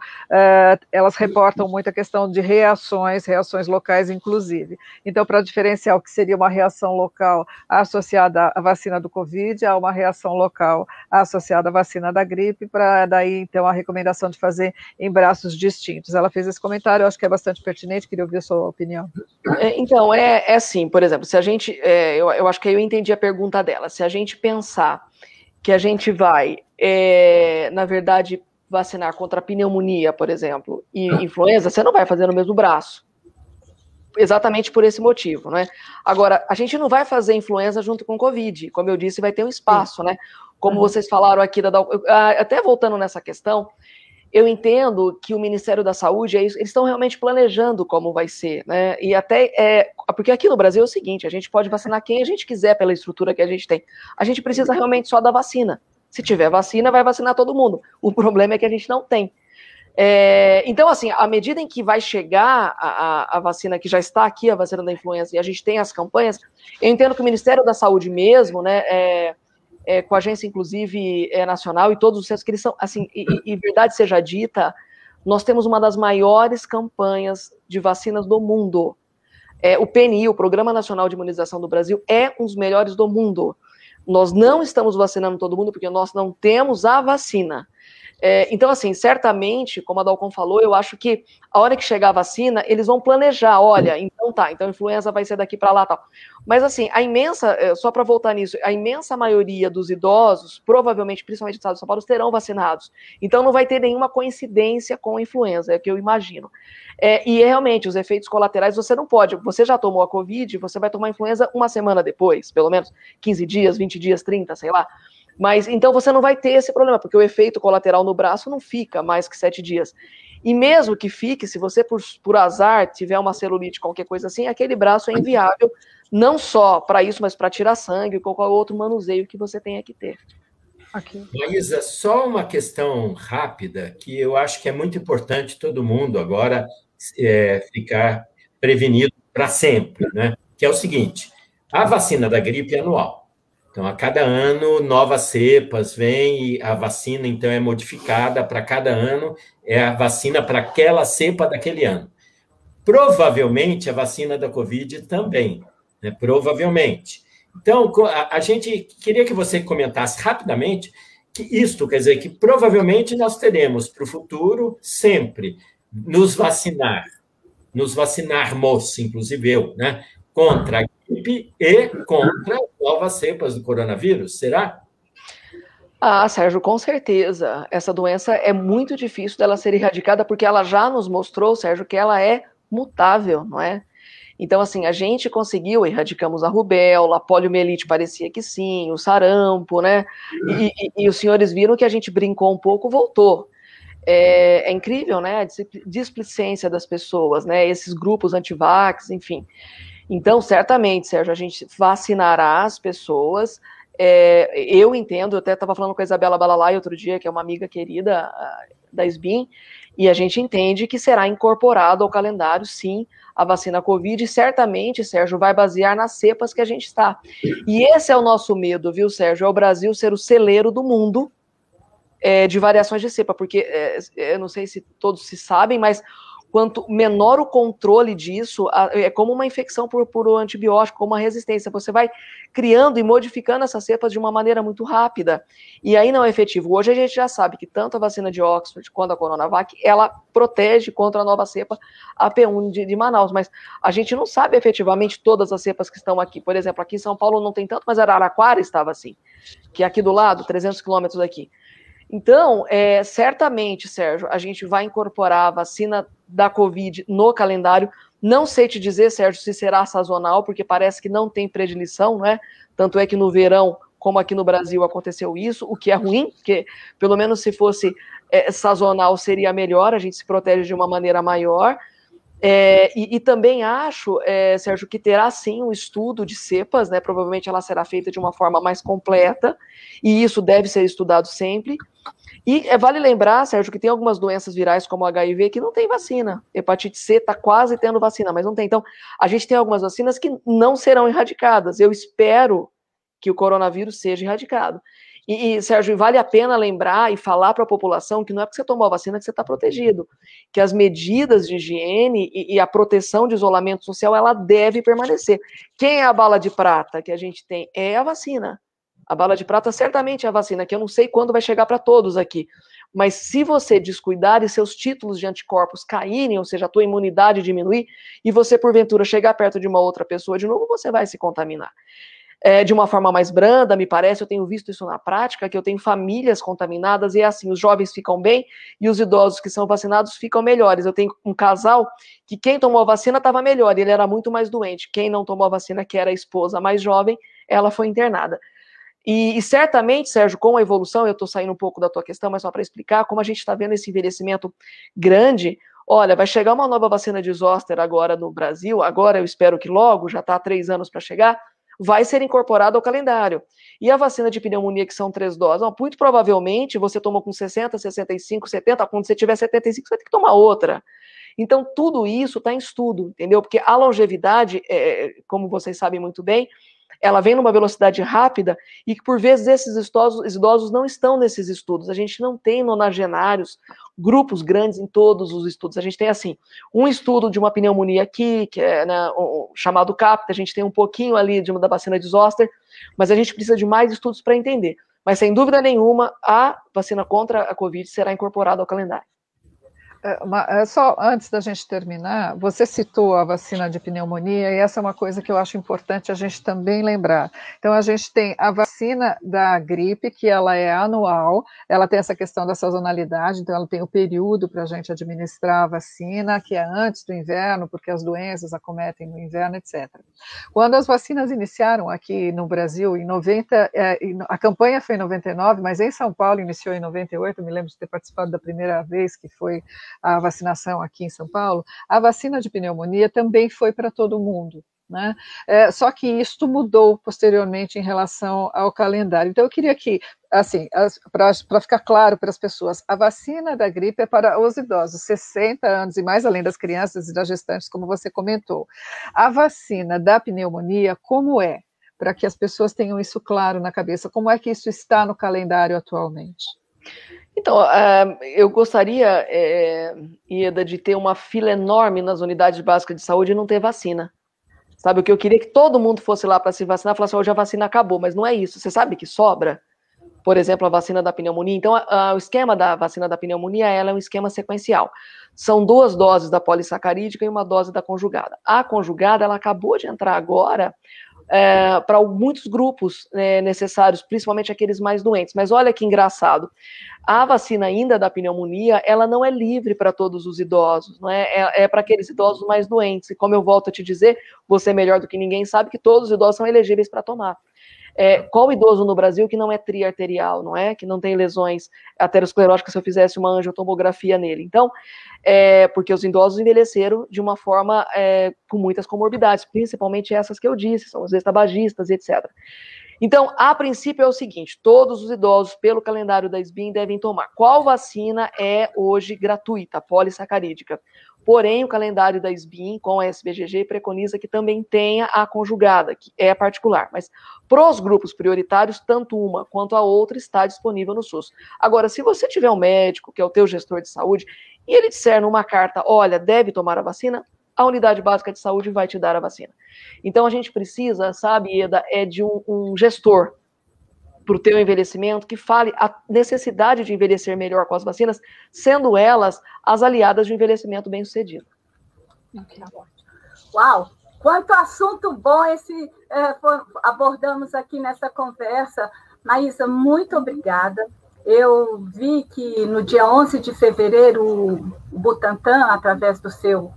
elas reportam muito a questão de reações locais, inclusive. Então, para diferenciar o que seria uma reação local associada à vacina do Covid, há uma reação local associada à vacina da gripe, para daí, então, a recomendação de fazer em braços distintos. Ela fez esse comentário, eu acho que é bastante pertinente, queria ouvir a sua opinião. Então, assim, por exemplo, se a gente, eu acho que eu entendi a pergunta dela, se a gente pensar que a gente vai, na verdade, vacinar contra pneumonia, por exemplo, e influenza, você não vai fazer no mesmo braço. exatamente por esse motivo, né? Agora, a gente não vai fazer influenza junto com Covid, como eu disse, vai ter um espaço, né? Como vocês falaram aqui, até voltando nessa questão, eu entendo que o Ministério da Saúde, eles estão realmente planejando como vai ser, né? E até, porque aqui no Brasil é o seguinte, a gente pode vacinar quem a gente quiser pela estrutura que a gente tem. A gente precisa realmente só da vacina. Se tiver vacina, vai vacinar todo mundo. O problema é que a gente não tem. Então, assim, à medida em que vai chegar a vacina, que já está aqui, a vacina da influenza, e a gente tem as campanhas, eu entendo que o Ministério da Saúde mesmo, né, com a agência, inclusive, nacional, e todos os centros que eles são, assim, e verdade seja dita, nós temos uma das maiores campanhas de vacinas do mundo. O PNI, o Programa Nacional de Imunização do Brasil, é um dos melhores do mundo. Nós não estamos vacinando todo mundo porque nós não temos a vacina. Então, assim, certamente, como a Dalcon falou, eu acho que a hora que chegar a vacina, eles vão planejar, olha, então a influenza vai ser daqui para lá, tal. Mas, assim, só para voltar nisso, a imensa maioria dos idosos, provavelmente, principalmente do estado de São Paulo, serão vacinados. Então, não vai ter nenhuma coincidência com a influenza, é o que eu imagino. E realmente, os efeitos colaterais, você não pode, você já tomou a Covid, você vai tomar a influenza uma semana depois, pelo menos 15 dias, 20 dias, 30, sei lá. Mas, então, você não vai ter esse problema, porque o efeito colateral no braço não fica mais que 7 dias. E mesmo que fique, se você, por azar, tiver uma celulite, qualquer coisa assim, aquele braço é inviável, não só para isso, mas para tirar sangue ou qualquer outro manuseio que você tenha que ter. Maísa, só uma questão rápida, que eu acho que é muito importante todo mundo agora ficar prevenido para sempre, né? Que é o seguinte, a vacina da gripe é anual. Então, a cada ano, novas cepas vêm e a vacina, então, é modificada para cada ano, é a vacina para aquela cepa daquele ano. Provavelmente, a vacina da Covid também, né? Provavelmente. Então, a gente queria que você comentasse rapidamente que isto quer dizer que provavelmente nós teremos para o futuro sempre nos vacinarmos, inclusive eu, né? Contra a gripe e contra novas cepas do coronavírus, será? Sérgio, com certeza. Essa doença é muito difícil dela ser erradicada, porque ela já nos mostrou, Sérgio, que ela é mutável, não é? Então, assim, a gente conseguiu, erradicamos a rubéola, a poliomielite parecia que sim, o sarampo, né? E os senhores viram que a gente brincou um pouco, voltou. É incrível, né? A displicência das pessoas, né? Esses grupos antivax, enfim. Então, certamente, Sérgio, a gente vacinará as pessoas. Eu entendo, eu até estava falando com a Isabela Balalai outro dia, que é uma amiga querida da SBIM, e a gente entende que será incorporado ao calendário, sim, a vacina Covid, e certamente, Sérgio, vai basear nas cepas que a gente está. E esse é o nosso medo, viu, Sérgio? É o Brasil ser o celeiro do mundo de variações de cepa, porque eu não sei se todos se sabem, mas quanto menor o controle disso, é como uma infecção por antibiótico, como uma resistência. Você vai criando e modificando essas cepas de uma maneira muito rápida. E aí não é efetivo. Hoje a gente já sabe que tanto a vacina de Oxford quanto a Coronavac, ela protege contra a nova cepa, a P1 de Manaus. Mas a gente não sabe efetivamente todas as cepas que estão aqui. Por exemplo, aqui em São Paulo não tem tanto, mas Araraquara estava assim, que é aqui do lado, 300 quilômetros daqui. Então, certamente, Sérgio, a gente vai incorporar a vacina da Covid no calendário. Não sei te dizer, Sérgio, se será sazonal, porque parece que não tem predileção, não é? Tanto é que no verão, como aqui no Brasil, aconteceu isso, o que é ruim, porque pelo menos se fosse sazonal seria melhor, a gente se protege de uma maneira maior. E também acho, Sérgio, que terá sim um estudo de cepas, né? Provavelmente ela será feita de uma forma mais completa, e isso deve ser estudado sempre. E vale lembrar, Sérgio, que tem algumas doenças virais, como o HIV, que não tem vacina. Hepatite C está quase tendo vacina, mas não tem. Então, a gente tem algumas vacinas que não serão erradicadas. Eu espero que o coronavírus seja erradicado. E, Sérgio, vale a pena lembrar e falar para a população que não é porque você tomou a vacina que você está protegido, que as medidas de higiene e a proteção de isolamento social, ela deve permanecer. Quem é a bala de prata que a gente tem? É a vacina. A bala de prata certamente é a vacina, que eu não sei quando vai chegar para todos aqui. Mas se você descuidar e seus títulos de anticorpos caírem, ou seja, a tua imunidade diminuir, e você, porventura, chegar perto de uma outra pessoa de novo, você vai se contaminar. de uma forma mais branda, me parece, eu tenho visto isso na prática, que eu tenho famílias contaminadas e é assim, os jovens ficam bem e os idosos que são vacinados ficam melhores. Eu tenho um casal que quem tomou a vacina estava melhor, ele era muito mais doente. Quem não tomou a vacina, que era a esposa mais jovem, ela foi internada. E certamente, Sérgio, com a evolução, eu estou saindo um pouco da tua questão, mas só para explicar, como a gente está vendo esse envelhecimento grande, olha, vai chegar uma nova vacina de zoster agora no Brasil, agora eu espero que logo, já está há 3 anos para chegar, vai ser incorporado ao calendário. E a vacina de pneumonia, que são 3 doses, muito provavelmente você tomou com 60, 65, 70, quando você tiver 75, você vai ter que tomar outra. Então, tudo isso está em estudo, entendeu? Porque a longevidade, como vocês sabem muito bem, ela vem numa velocidade rápida e que, por vezes, esses idosos não estão nesses estudos. A gente não tem nonagenários, grupos grandes em todos os estudos. A gente tem, assim, um estudo de uma pneumonia aqui, que é, né, chamado CAPTA, a gente tem um pouquinho ali da vacina de zoster, mas a gente precisa de mais estudos para entender. Mas, sem dúvida nenhuma, a vacina contra a Covid será incorporada ao calendário. Só antes da gente terminar, você citou a vacina de pneumonia, e essa é uma coisa que eu acho importante a gente também lembrar. Então, a gente tem a vacina da gripe, que ela é anual, ela tem essa questão da sazonalidade, então ela tem o período para a gente administrar a vacina, que é antes do inverno, porque as doenças acometem no inverno, etc. Quando as vacinas iniciaram aqui no Brasil, em 90, a campanha foi em 99, mas em São Paulo iniciou em 98, eu me lembro de ter participado da primeira vez, que foi a vacinação aqui em São Paulo, a vacina de pneumonia também foi para todo mundo, né? Só que isto mudou posteriormente em relação ao calendário. Então, eu queria que, assim, para ficar claro para as pessoas, a vacina da gripe é para os idosos, 60 anos e mais, além das crianças e das gestantes, como você comentou. A vacina da pneumonia, como é? Para que as pessoas tenham isso claro na cabeça, como é que isso está no calendário atualmente? Então, eu gostaria, Ieda, de ter uma fila enorme nas unidades básicas de saúde e não ter vacina. Sabe, o que eu queria que todo mundo fosse lá para se vacinar, falasse, hoje a vacina acabou, mas não é isso. Você sabe que sobra, por exemplo, a vacina da pneumonia. Então, o esquema da vacina da pneumonia, ela é um esquema sequencial. São 2 doses da polissacarídica e 1 dose da conjugada. A conjugada, ela acabou de entrar agora para muitos grupos necessários, principalmente aqueles mais doentes. Mas olha que engraçado, a vacina ainda da pneumonia, ela não é livre para todos os idosos, não é para aqueles idosos mais doentes. E como eu volto a te dizer, você melhor do que ninguém sabe que todos os idosos são elegíveis para tomar. Qual idoso no Brasil que não é triarterial, não é? Que não tem lesões ateroscleróticas se eu fizesse uma angiotomografia nele. Então, porque os idosos envelheceram de uma forma com muitas comorbidades, principalmente essas que eu disse, são os ex-tabagistas, etc. Então, a princípio é o seguinte, todos os idosos, pelo calendário da SBIM, devem tomar. Qual vacina é hoje gratuita? A polissacarídica. Porém, o calendário da SBIM, com a SBGG, preconiza que também tenha a conjugada, que é particular. Mas, para os grupos prioritários, tanto uma quanto a outra está disponível no SUS. Agora, se você tiver um médico, que é o teu gestor de saúde, e ele disser numa carta, olha, deve tomar a vacina, a unidade básica de saúde vai te dar a vacina. Então, a gente precisa, sabe, Eda, de um gestor para o teu envelhecimento que fale a necessidade de envelhecer melhor com as vacinas, sendo elas as aliadas de um envelhecimento bem-sucedido. Uau! Quanto assunto bom abordamos aqui nessa conversa. Maísa, muito obrigada. Eu vi que no dia 11 de fevereiro, o Butantan, através do seu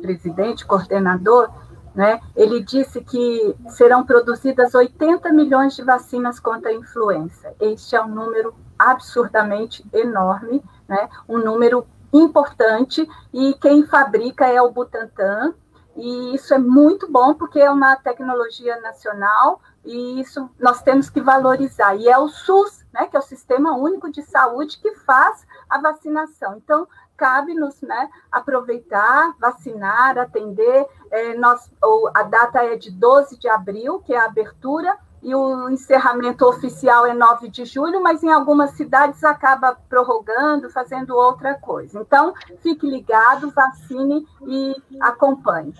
presidente, coordenador, né, ele disse que serão produzidas 80 milhões de vacinas contra a influenza. Este é um número absurdamente enorme, né, um número importante, e quem fabrica é o Butantan, e isso é muito bom, porque é uma tecnologia nacional, e isso nós temos que valorizar. E é o SUS, né, que é o Sistema Único de Saúde, que faz a vacinação. Então, cabe-nos, né, aproveitar, vacinar, atender. A data é de 12 de abril, que é a abertura, e o encerramento oficial é 9 de julho, mas em algumas cidades acaba prorrogando, fazendo outra coisa. Então, fique ligado, vacine e acompanhe.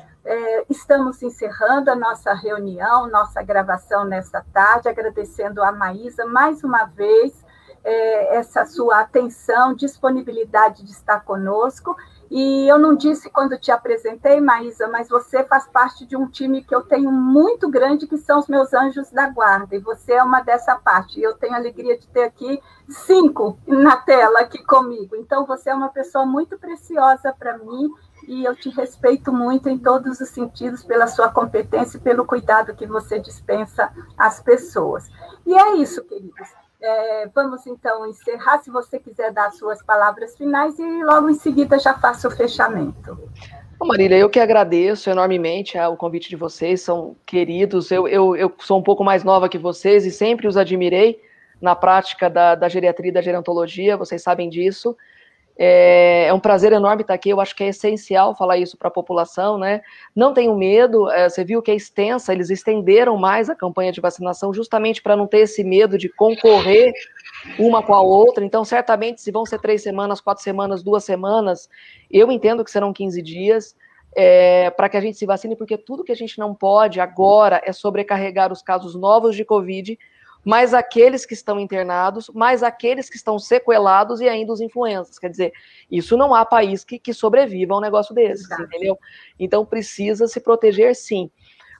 Estamos encerrando a nossa reunião, nossa gravação nesta tarde, agradecendo a Maísa mais uma vez essa sua atenção, disponibilidade de estar conosco, E eu não disse quando te apresentei, Maísa, mas você faz parte de um time que eu tenho muito grande, que são os meus anjos da guarda, e você é uma dessa parte. E eu tenho a alegria de ter aqui 5 na tela aqui comigo. Então, você é uma pessoa muito preciosa para mim, e eu te respeito muito em todos os sentidos pela sua competência e pelo cuidado que você dispensa às pessoas. E é isso, queridos. Vamos, então, encerrar, se você quiser dar as suas palavras finais, e logo em seguida já faço o fechamento. Bom, Marília, eu que agradeço enormemente o convite de vocês, são queridos, eu sou um pouco mais nova que vocês e sempre os admirei na prática da geriatria e da gerontologia, vocês sabem disso. É um prazer enorme estar aqui, eu acho que é essencial falar isso para a população, né? Não tenham medo, você viu que é extensa, eles estenderam mais a campanha de vacinação justamente para não ter esse medo de concorrer uma com a outra, então certamente se vão ser 3 semanas, 4 semanas, 2 semanas, eu entendo que serão 15 dias, para que a gente se vacine, porque tudo que a gente não pode agora é sobrecarregar os casos novos de Covid, mais aqueles que estão internados, mais aqueles que estão sequelados e ainda os influenças. Quer dizer, isso não há país que sobreviva a um negócio desses, entendeu? Então precisa se proteger, sim.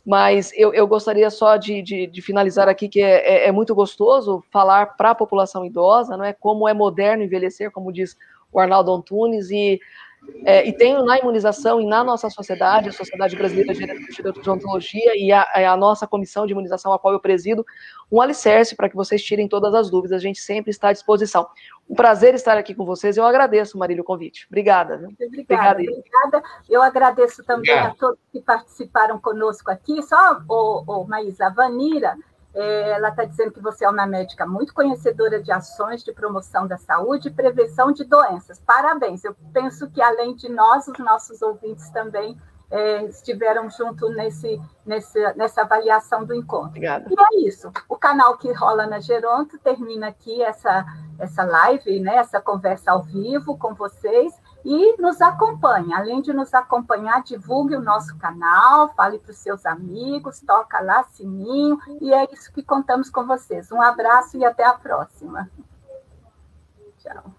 Mas eu gostaria só de finalizar aqui, que é muito gostoso falar para a população idosa, não é? Como é moderno envelhecer, como diz o Arnaldo Antunes, e tenho na imunização e na nossa sociedade, a Sociedade Brasileira de Gerontologia e a nossa comissão de imunização, a qual eu presido, um alicerce para que vocês tirem todas as dúvidas. A gente sempre está à disposição. Um prazer estar aqui com vocês. Eu agradeço, Marília, o convite. Obrigada. Viu? Obrigada. Eu agradeço também a todos que participaram conosco aqui. Só, Maísa, a Vanira, ela está dizendo que você é uma médica muito conhecedora de ações de promoção da saúde e prevenção de doenças. Parabéns. Eu penso que, além de nós, os nossos ouvintes também estiveram junto nessa avaliação do encontro. Obrigada. E é isso. O canal que rola na Geronto termina aqui essa live, né, essa conversa ao vivo com vocês. E nos acompanhe. Além de nos acompanhar, divulgue o nosso canal, fale para os seus amigos, toca lá, sininho, e é isso que contamos com vocês. Um abraço e até a próxima. Tchau.